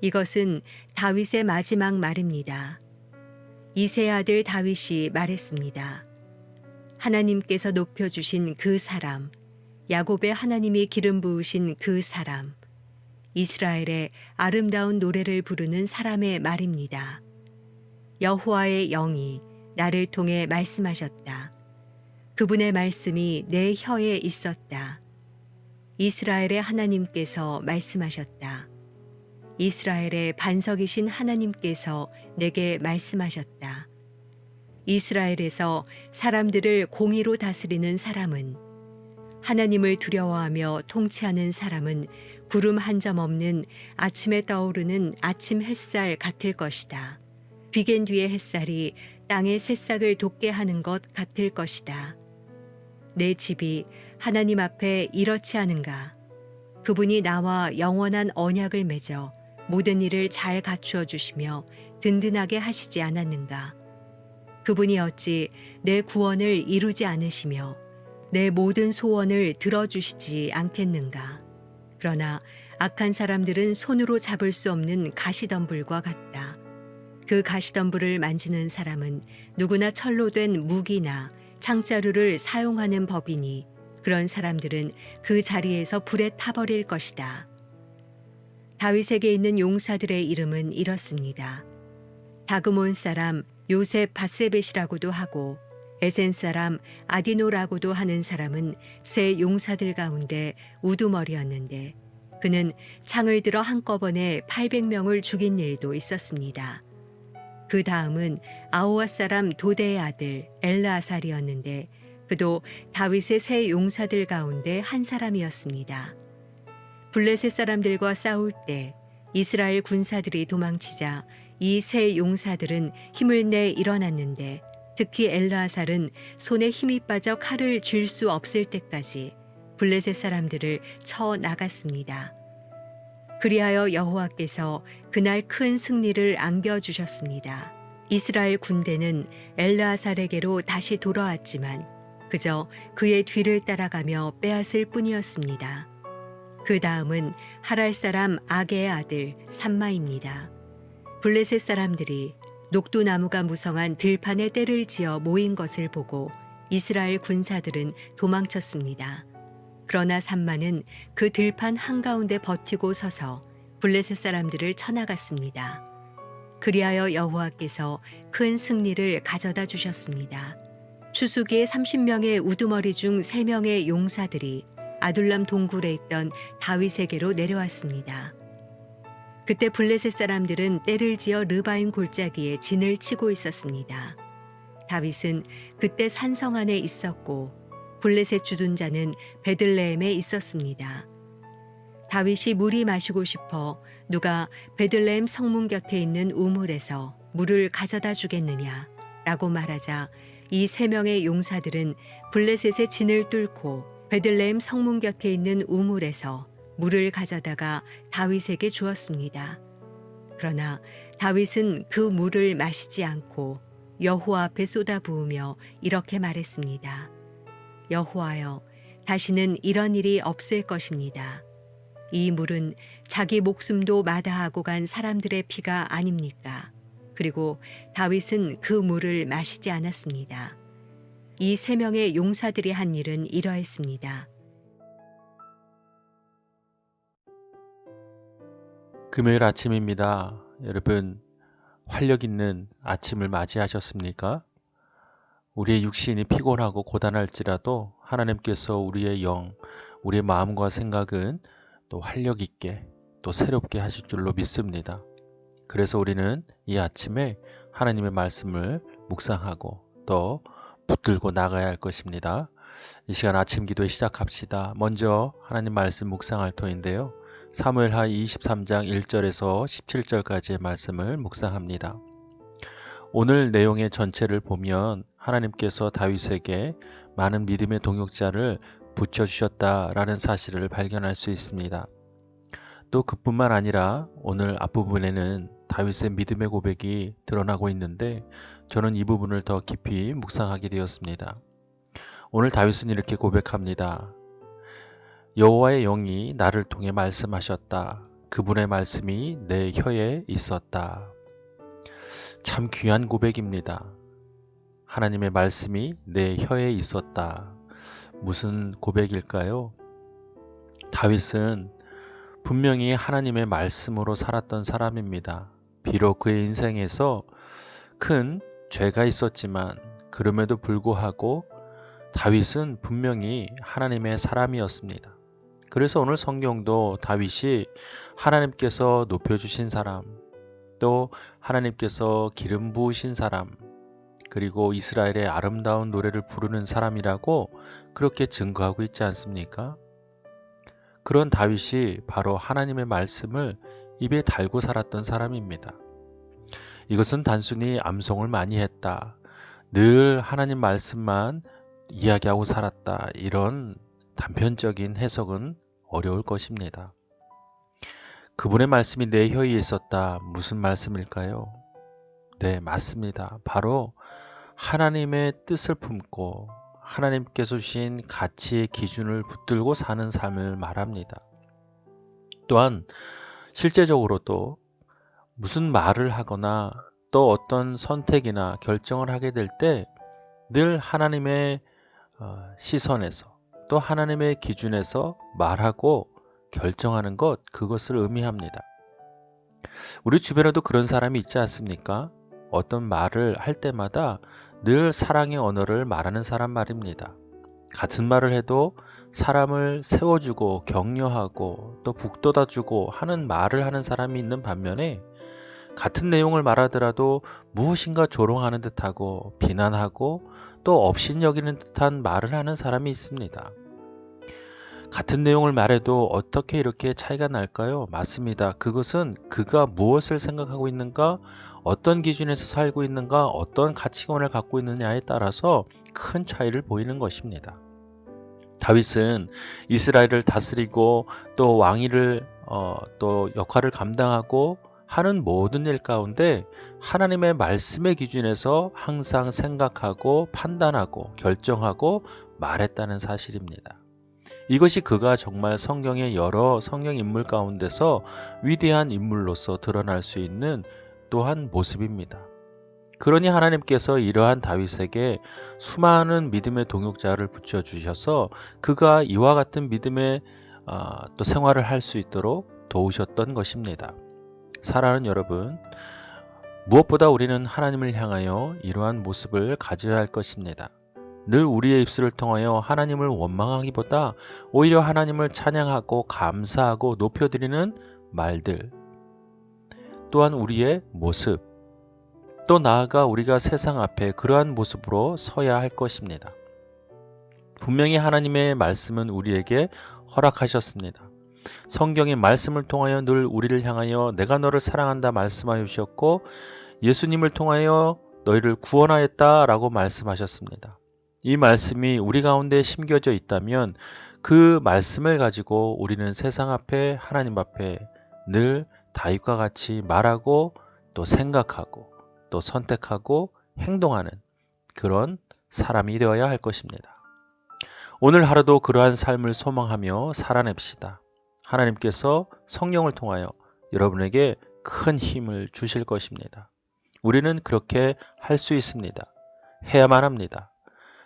이것은 다윗의 마지막 말입니다. 이새의 아들 다윗이 말했습니다. 하나님께서 높여주신 그 사람, 야곱의 하나님이 기름 부으신 그 사람, 이스라엘의 아름다운 노래를 부르는 사람의 말입니다. 여호와의 영이 나를 통해 말씀하셨다. 그분의 말씀이 내 혀에 있었다. 이스라엘의 하나님께서 말씀하셨다. 이스라엘의 반석이신 하나님께서 내게 말씀하셨다. 이스라엘에서 사람들을 공의로 다스리는 사람은, 하나님을 두려워하며 통치하는 사람은 구름 한 점 없는 아침에 떠오르는 아침 햇살 같을 것이다. 비겐 뒤의 햇살이 땅의 새싹을 돋게 하는 것 같을 것이다. 내 집이 하나님 앞에 이렇지 않은가? 그분이 나와 영원한 언약을 맺어 모든 일을 잘 갖추어 주시며 든든하게 하시지 않았는가? 그분이 어찌 내 구원을 이루지 않으시며 내 모든 소원을 들어주시지 않겠는가? 그러나 악한 사람들은 손으로 잡을 수 없는 가시덤불과 같다. 그 가시덤불을 만지는 사람은 누구나 철로 된 무기나 창자루를 사용하는 법이니 그런 사람들은 그 자리에서 불에 타버릴 것이다. 다윗에게 있는 용사들의 이름은 이렇습니다. 다그몬 사람 요셉 바세벳이라고도 하고 에센 사람 아디노라고도 하는 사람은 세 용사들 가운데 우두머리였는데 그는 창을 들어 한꺼번에 800명을 죽인 일도 있었습니다. 그 다음은 아호와 사람 도대의 아들 엘르아살이었는데 그도 다윗의 세 용사들 가운데 한 사람이었습니다. 블레셋 사람들과 싸울 때 이스라엘 군사들이 도망치자 이 세 용사들은 힘을 내 일어났는데 특히 엘르아살은 손에 힘이 빠져 칼을 쥘 수 없을 때까지 블레셋 사람들을 쳐 나갔습니다. 그리하여 여호와께서 그날 큰 승리를 안겨주셨습니다. 이스라엘 군대는 엘르아살에게로 다시 돌아왔지만 그저 그의 뒤를 따라가며 빼앗을 뿐이었습니다. 그 다음은 하랄 사람 아게의 아들 삼마입니다. 블레셋 사람들이 녹두나무가 무성한 들판에 떼를 지어 모인 것을 보고 이스라엘 군사들은 도망쳤습니다. 그러나 삼마는 그 들판 한가운데 버티고 서서 블레셋 사람들을 쳐나갔습니다. 그리하여 여호와께서 큰 승리를 가져다 주셨습니다. 추수기에 30명의 우두머리 중 3명의 용사들이 아둘람 동굴에 있던 다윗에게로 내려왔습니다. 그때 블레셋 사람들은 떼를 지어 르바임 골짜기에 진을 치고 있었습니다. 다윗은 그때 산성 안에 있었고 블레셋 주둔 자는 베들레헴에 있었습니다. 다윗이 물이 마시고 싶어 누가 베들레헴 성문 곁에 있는 우물에서 물을 가져다 주겠느냐 라고 말하자 이 3명의 용사들은 블레셋의 진을 뚫고 베들레헴 성문 곁에 있는 우물에서 물을 가져다가 다윗에게 주었습니다. 그러나 다윗은 그 물을 마시지 않고 여호와 앞에 쏟아부으며 이렇게 말했습니다. 여호와여, 다시는 이런 일이 없을 것입니다. 이 물은 자기 목숨도 마다하고 간 사람들의 피가 아닙니까? 그리고 다윗은 그 물을 마시지 않았습니다. 이 3명의 용사들이 한 일은 이러했습니다. 금요일 아침입니다. 여러분, 활력 있는 아침을 맞이하셨습니까? 우리의 육신이 피곤하고 고단할지라도 하나님께서 우리의 영, 우리의 마음과 생각은 또 활력 있게 또 새롭게 하실 줄로 믿습니다. 그래서 우리는 이 아침에 하나님의 말씀을 묵상하고 또 붙들고 나가야 할 것입니다. 이 시간 아침 기도에 시작합시다. 먼저 하나님 말씀 묵상할 터인데요. 사무엘하 23장 1절에서 17절까지의 말씀을 묵상합니다. 오늘 내용의 전체를 보면 하나님께서 다윗에게 많은 믿음의 동역자를 붙여주셨다라는 사실을 발견할 수 있습니다. 또 그뿐만 아니라 오늘 앞부분에는 다윗의 믿음의 고백이 드러나고 있는데 저는 이 부분을 더 깊이 묵상하게 되었습니다. 오늘 다윗은 이렇게 고백합니다. 여호와의 영이 나를 통해 말씀하셨다. 그분의 말씀이 내 혀에 있었다. 참 귀한 고백입니다. 하나님의 말씀이 내 혀에 있었다. 무슨 고백일까요? 다윗은 분명히 하나님의 말씀으로 살았던 사람입니다. 비록 그의 인생에서 큰 죄가 있었지만 그럼에도 불구하고 다윗은 분명히 하나님의 사람이었습니다. 그래서 오늘 성경도 다윗이 하나님께서 높여주신 사람, 또 하나님께서 기름 부으신 사람, 그리고 이스라엘의 아름다운 노래를 부르는 사람이라고 그렇게 증거하고 있지 않습니까? 그런 다윗이 바로 하나님의 말씀을 입에 달고 살았던 사람입니다. 이것은 단순히 암송을 많이 했다, 늘 하나님 말씀만 이야기하고 살았다, 이런 단편적인 해석은 어려울 것입니다. 그분의 말씀이 내 혀에 있었다. 무슨 말씀일까요? 네, 맞습니다. 바로 하나님의 뜻을 품고 하나님께서 주신 가치의 기준을 붙들고 사는 삶을 말합니다. 또한 실제적으로도 무슨 말을 하거나 또 어떤 선택이나 결정을 하게 될 때 늘 하나님의 시선에서 또 하나님의 기준에서 말하고 결정하는 것, 그것을 의미합니다. 우리 주변에도 그런 사람이 있지 않습니까? 어떤 말을 할 때마다 늘 사랑의 언어를 말하는 사람 말입니다. 같은 말을 해도 사람을 세워주고 격려하고 또 북돋아주고 하는 말을 하는 사람이 있는 반면에 같은 내용을 말하더라도 무엇인가 조롱하는 듯하고 비난하고 또 업신여기는 듯한 말을 하는 사람이 있습니다. 같은 내용을 말해도 어떻게 이렇게 차이가 날까요? 맞습니다. 그것은 그가 무엇을 생각하고 있는가, 어떤 기준에서 살고 있는가, 어떤 가치관을 갖고 있느냐에 따라서 큰 차이를 보이는 것입니다. 다윗은 이스라엘을 다스리고 또 왕위를 또 역할을 감당하고 하는 모든 일 가운데 하나님의 말씀의 기준에서 항상 생각하고 판단하고 결정하고 말했다는 사실입니다. 이것이 그가 정말 성경의 여러 성경 인물 가운데서 위대한 인물로서 드러날 수 있는 또한 모습입니다. 그러니 하나님께서 이러한 다윗에게 수많은 믿음의 동역자를 붙여주셔서 그가 이와 같은 믿음의 또 생활을 할 수 있도록 도우셨던 것입니다. 사랑하는 여러분, 무엇보다 우리는 하나님을 향하여 이러한 모습을 가져야 할 것입니다. 늘 우리의 입술을 통하여 하나님을 원망하기보다 오히려 하나님을 찬양하고 감사하고 높여드리는 말들, 또한 우리의 모습, 또 나아가 우리가 세상 앞에 그러한 모습으로 서야 할 것입니다. 분명히 하나님의 말씀은 우리에게 허락하셨습니다. 성경의 말씀을 통하여 늘 우리를 향하여 내가 너를 사랑한다 말씀하여 주셨고 예수님을 통하여 너희를 구원하였다 라고 말씀하셨습니다. 이 말씀이 우리 가운데 심겨져 있다면 그 말씀을 가지고 우리는 세상 앞에 하나님 앞에 늘 다윗과 같이 말하고 또 생각하고 또 선택하고 행동하는 그런 사람이 되어야 할 것입니다. 오늘 하루도 그러한 삶을 소망하며 살아냅시다. 하나님께서 성령을 통하여 여러분에게 큰 힘을 주실 것입니다. 우리는 그렇게 할 수 있습니다. 해야만 합니다.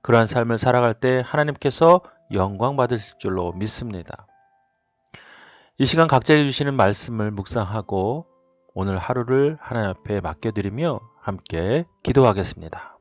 그러한 삶을 살아갈 때 하나님께서 영광 받으실 줄로 믿습니다. 이 시간 각자에게 주시는 말씀을 묵상하고 오늘 하루를 하나님 앞에 맡겨드리며 함께 기도하겠습니다.